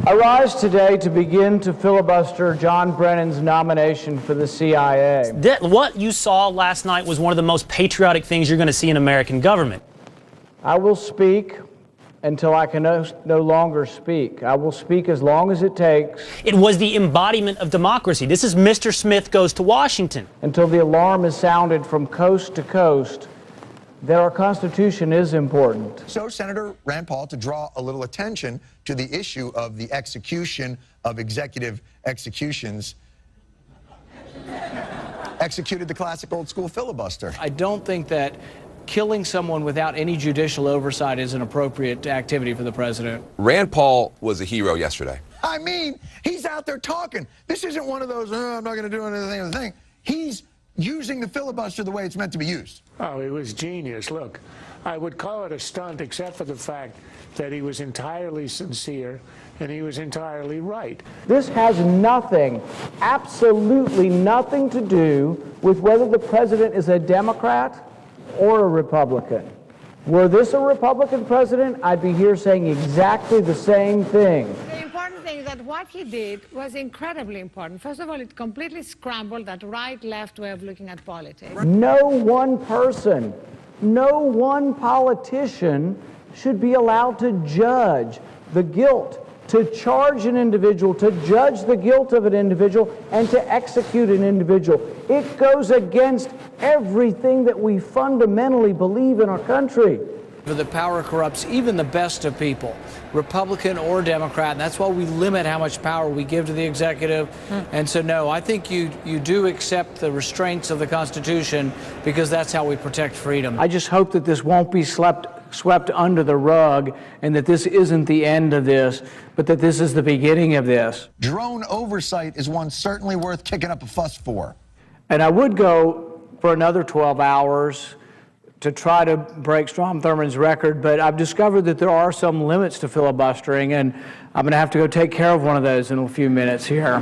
I rise today to begin to filibuster John Brennan's nomination for the CIA. What you saw last night was one of the most patriotic things you're going to see in American government. I will speak until I can no longer speak. I will speak as long as it takes. It was the embodiment of democracy. This is Mr. Smith Goes to Washington. Until the alarm is sounded from coast to coast that our Constitution is important. So Senator Rand Paul, to draw a little attention to the issue of the execution of executive executions, executed the classic old school filibuster. I don't think that killing someone without any judicial oversight is an appropriate activity for the president. Rand Paul was a hero yesterday. I mean, he's out there talking. This isn't one of those, I'm not going to do anything of the thing. He's using the filibuster the way it's meant to be used. Oh, it was genius. Look, I would call it a stunt except for the fact that he was entirely sincere and he was entirely right. This has nothing, absolutely nothing to do with whether the president is a Democrat or a Republican. Were this a Republican president, I'd be here saying exactly the same thing. The important thing is that what he did was incredibly important. First of all, it completely scrambled that right-left way of looking at politics. No one person, no one politician should be allowed to judge the guilt, to charge an individual, to judge the guilt of an individual, and to execute an individual. It goes against everything that we fundamentally believe in our country. The power corrupts even the best of people, Republican or Democrat, and that's why we limit how much power we give to the executive. And so, no, I think you do accept the restraints of the Constitution because that's how we protect freedom. I just hope that this won't be swept under the rug and that this isn't the end of this, but that this is the beginning of this. Drone oversight is one certainly worth kicking up a fuss for. And I would go for another 12 hours to try to break Strom Thurmond's record, but I've discovered that there are some limits to filibustering, and I'm going to have to go take care of one of those in a few minutes here.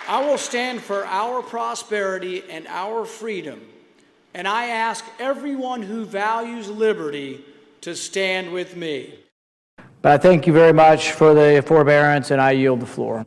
I will stand for our prosperity and our freedom, and I ask everyone who values liberty to stand with me. But I thank you very much for the forbearance, and I yield the floor.